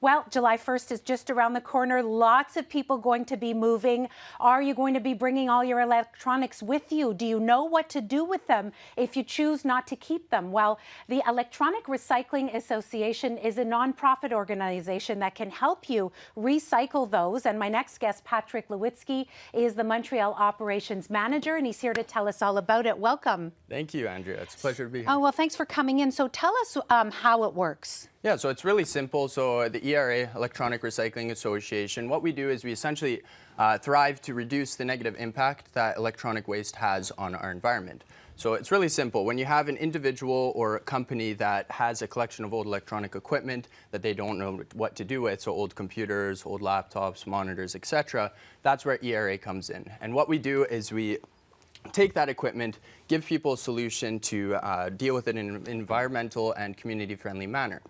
Well, July 1st is just around the corner. Lots of people going to be moving. Are you going to be bringing all your electronics with you? Do you know what to do with them if you choose not to keep them? Well, the Electronic Recycling Association is a nonprofit organization that can help you recycle those. And my next guest, Patrick Lewitsky, is the Montreal Operations Manager, and he's here to tell us all about it. Welcome. Thank you, Andrea. It's a pleasure to be here. Oh, well, thanks for coming in. So tell us how it works. Yeah, so it's really simple. So the ERA, Electronic Recycling Association, what we do is we essentially thrive to reduce the negative impact that electronic waste has on our environment. So it's really simple. When you have an individual or a company that has a collection of old electronic equipment that they don't know what to do with, so old computers, old laptops, monitors, etc., that's where ERA comes in. And what we do is we take that equipment, give people a solution to deal with it in an environmental and community-friendly manner.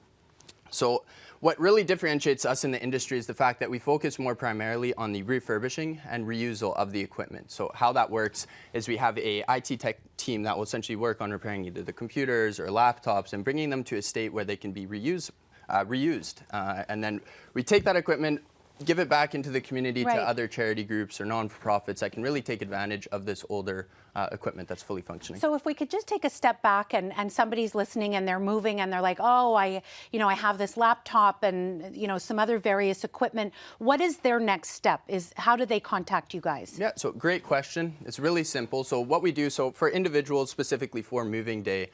So what really differentiates us in the industry is the fact that we focus more primarily on the refurbishing and reusal of the equipment. So how that works is we have a IT tech team that will essentially work on repairing either the computers or laptops and bringing them to a state where they can be reused. And then we take that equipment, give it back into the community to other charity groups or non-profits that can really take advantage of this older equipment that's fully functioning. So if we could just take a step back and somebody's listening and they're moving and they're like, oh, I have this laptop and, some other various equipment. What is their next step? How do they contact you guys? Yeah, so great question. It's really simple. So what we do, so for individuals specifically for moving day,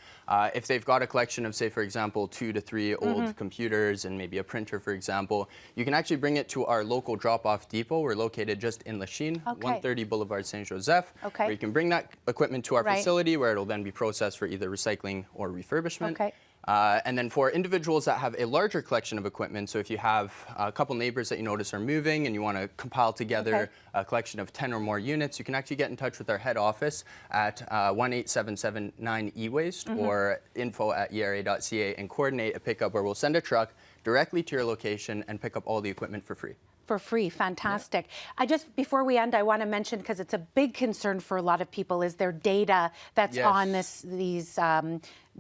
if they've got a collection of, say, for example, 2 to 3 old computers and maybe a printer, for example, you can actually bring it to our local drop-off depot. We're located just in Lachine, 130 Boulevard Saint-Joseph, where you can bring that equipment to our facility where it'll then be processed for either recycling or refurbishment. And then for individuals that have a larger collection of equipment, so if you have a couple neighbors that you notice are moving and you want to compile together a collection of 10 or more units, you can actually get in touch with our head office at 18779-E-Waste or info@era.ca and coordinate a pickup where we'll send a truck directly to your location and pick up all the equipment for free. For free, fantastic. Yeah. Before we end, I want to mention, because it's a big concern for a lot of people, is their data that's on these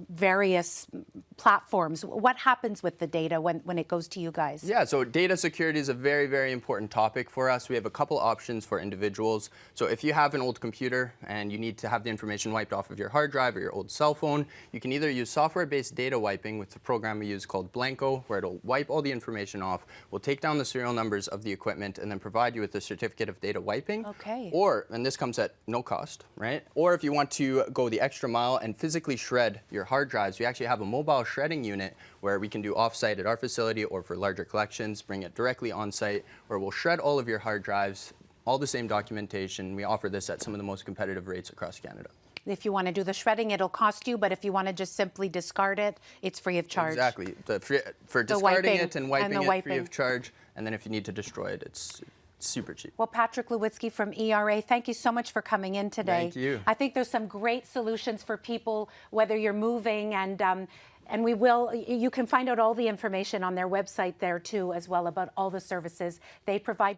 various platforms. What happens with the data when it goes to you guys? Yeah, so data security is a very, very important topic for us. We have a couple options for individuals. So if you have an old computer and you need to have the information wiped off of your hard drive or your old cell phone, you can either use software-based data wiping with the program we use called Blanco, where it'll wipe all the information off. We'll take down the serial numbers of the equipment and then provide you with a certificate of data wiping. Or, and this comes at no cost, right? Or if you want to go the extra mile and physically shred your hard drives, we actually have a mobile shredding unit where we can do off-site at our facility, or for larger collections, bring it directly on-site, where we'll shred all of your hard drives, all the same documentation. We offer this at some of the most competitive rates across Canada. If you want to do the shredding, it'll cost you, but if you want to just simply discard it, it's free of charge. Exactly. For discarding it and wiping it, free of charge, and then if you need to destroy it, it's super cheap. Well, Patrick Lewitsky from ERA, thank you so much for coming in today. Thank you. I think there's some great solutions for people, whether you're moving, and you can find out all the information on their website there too, as well, about all the services they provide.